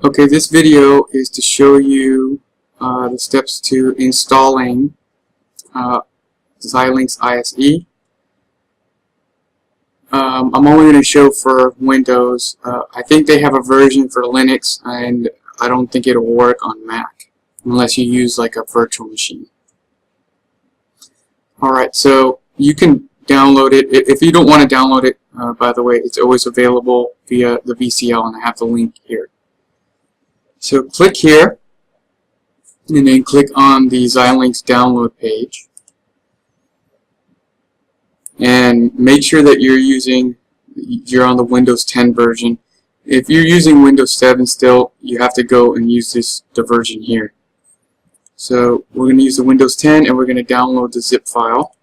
Okay, this video is to show you the steps to installing Xilinx ISE. I'm only going to show for Windows. I think they have a version for Linux, and I don't think it'll work on Mac unless you use like a virtual machine. Alright, so you can download it. If you don't want to download it, by the way, it's always available via the VCL, and I have the link here. So click here, and then click on the Xilinx download page. And make sure that you're on the Windows 10 version. If you're using Windows 7 still, you have to go and use the version here. So we're going to use the Windows 10, and we're going to download the zip file.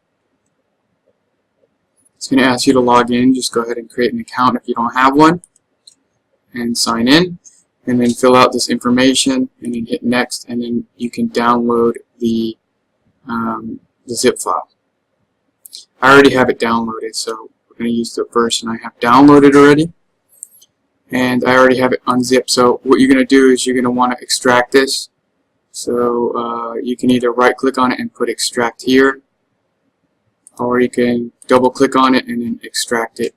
It's going to ask you to log in. Just go ahead and create an account if you don't have one, and sign in, and then fill out this information, and then hit next, and then you can download the zip file. I already have it downloaded, so we're going to use the version I have downloaded already, and I already have it unzipped. So what you're going to do is you're going to want to extract this. So you can either right click on it and put extract here, or you can double click on it and then extract it.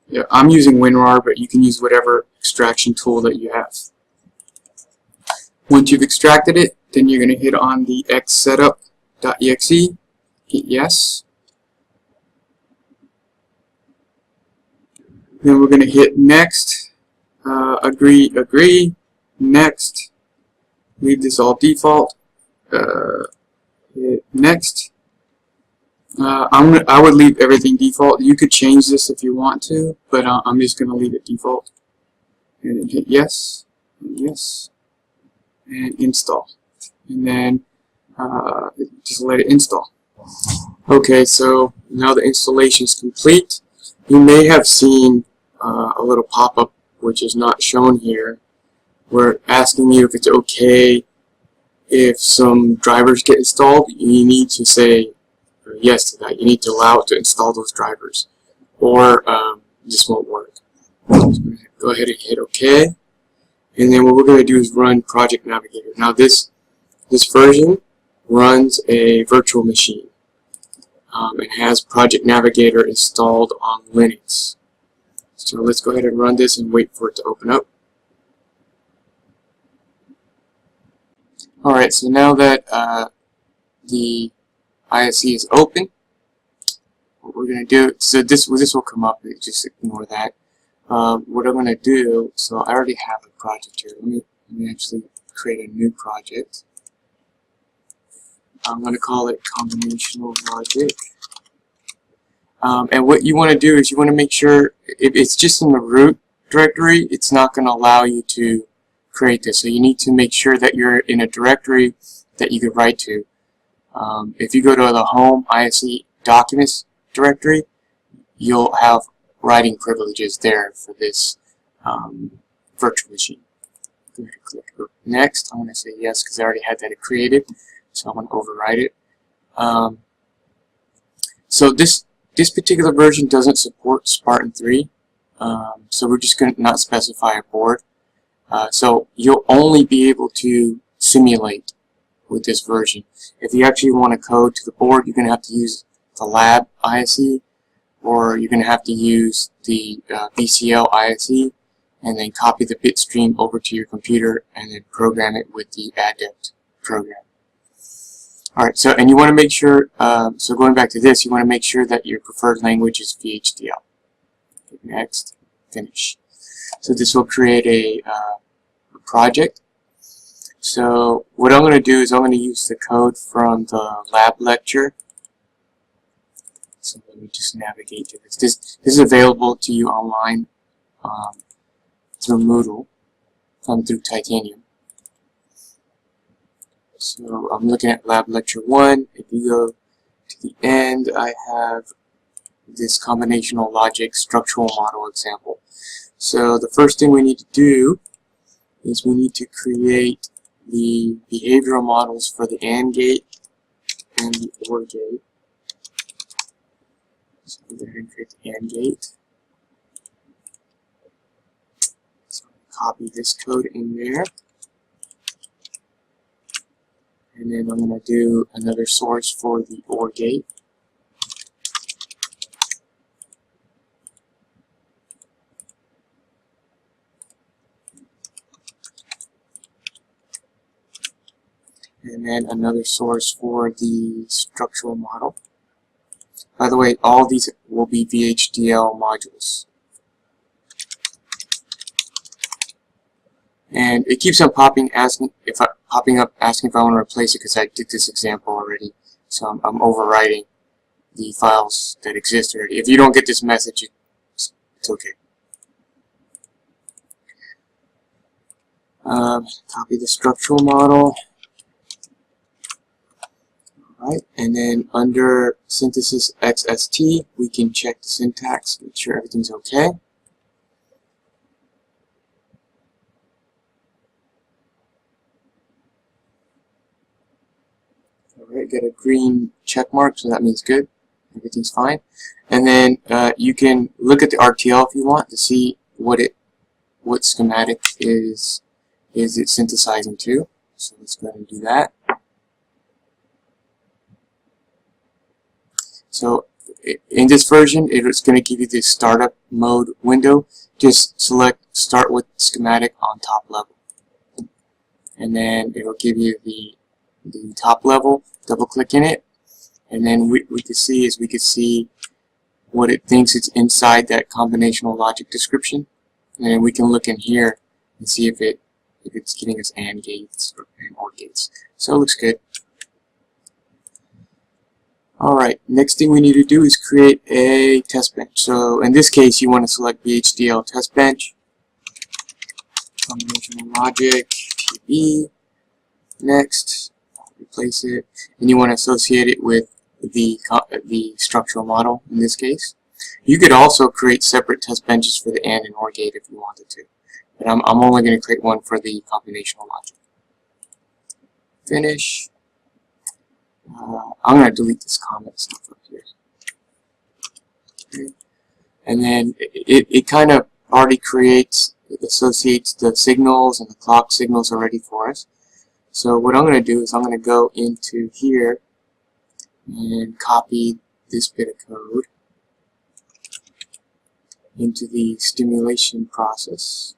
Yeah, I'm using WinRAR, but you can use whatever extraction tool that you have. Once you've extracted it, then you're going to hit on the xsetup.exe, hit yes. Then we're going to hit next, agree, next, leave this all default, hit next. I would leave everything default. You could change this if you want to, but I'm just going to leave it default. And then hit yes, and yes, and install. And then just let it install. Okay, so now the installation is complete. You may have seen a little pop-up which is not shown here. We're asking you if it's okay if some drivers get installed. You need to say yes to that. You need to allow it to install those drivers, or this won't work. Go ahead and hit OK, and then what we're going to do is run Project Navigator. Now this version runs a virtual machine. It has Project Navigator installed on Linux. So let's go ahead and run this and wait for it to open up. Alright, so now that the ISE is open, what we're going to do, so this will come up, just ignore that. What I'm going to do, so I already have a project here. Let me actually create a new project. I'm going to call it Combinational Logic. And what you want to do is you want to make sure if it's just in the root directory, it's not going to allow you to create this. So you need to make sure that you're in a directory that you can write to. If you go to the Home ISE Documents directory, you'll have writing privileges there for this virtual machine. Go ahead and click next. I'm going to say yes because I already had that created, so I'm going to override it. So this particular version doesn't support Spartan 3, so we're just going to not specify a board. So you'll only be able to simulate with this version. If you actually want to code to the board, you're going to have to use the lab ISE, or you're going to have to use the VCL ISE, and then copy the bit stream over to your computer and then program it with the Adept program. Alright, so and you want to make sure, so going back to this, you want to make sure that your preferred language is VHDL. Next, finish. So this will create a project. So what I'm going to do is I'm going to use the code from the lab lecture. So let me just navigate to this. This is available to you online through Moodle, through Titanium. So I'm looking at Lab Lecture 1. If you go to the end, I have this combinational logic structural model example. So the first thing we need to do is we need to create the behavioral models for the AND gate and the OR gate. So go ahead and create the AND gate. So copy this code in there. And then I'm going to do another source for the OR gate. And then another source for the structural model. By the way, all these will be VHDL modules. And it keeps on popping up asking if I want to replace it because I did this example already. So I'm overwriting the files that exist already. If you don't get this message, it's okay. Copy the structural model. Alright, and then under synthesis XST, we can check the syntax, make sure everything's okay. Alright, get a green check mark, so that means good. Everything's fine. And then you can look at the RTL if you want to see what schematic is it synthesizing to. So let's go ahead and do that. So in this version, it's going to give you this startup mode window. Just select start with schematic on top level. And then it'll give you the top level, double click in it. And then we can see what it thinks it's inside that combinational logic description. And then we can look in here and see if it's getting us AND gates or OR gates. So it looks good. Alright, next thing we need to do is create a test bench. So in this case, you want to select VHDL test bench, combinational logic, TB, next, replace it, and you want to associate it with the structural model in this case. You could also create separate test benches for the AND and OR gate if you wanted to, but I'm only going to create one for the combinational logic. Finish. I'm going to delete this comment stuff up here. Okay. And then it kind of already associates the signals and the clock signals already for us. So what I'm going to do is I'm going to go into here and copy this bit of code into the stimulation process.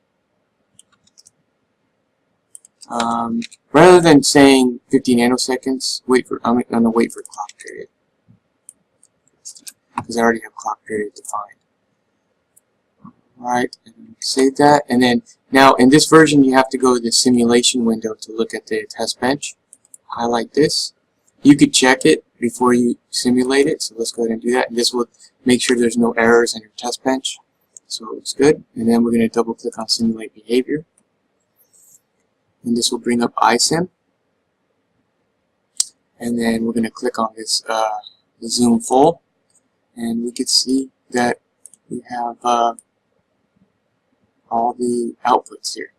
Rather than saying 50 nanoseconds, I'm going to wait for clock period because I already have clock period defined. Alright, and save that. And then now in this version, you have to go to the simulation window to look at the test bench. Highlight this. You could check it before you simulate it, so let's go ahead and do that. And this will make sure there's no errors in your test bench. So it's good. And then we're going to double click on simulate behavior. And this will bring up ISE. And then we're going to click on this zoom full, and we can see that we have all the outputs here.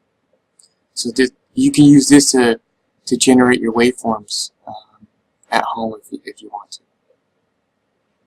So you can use this to generate your waveforms at home if you want to.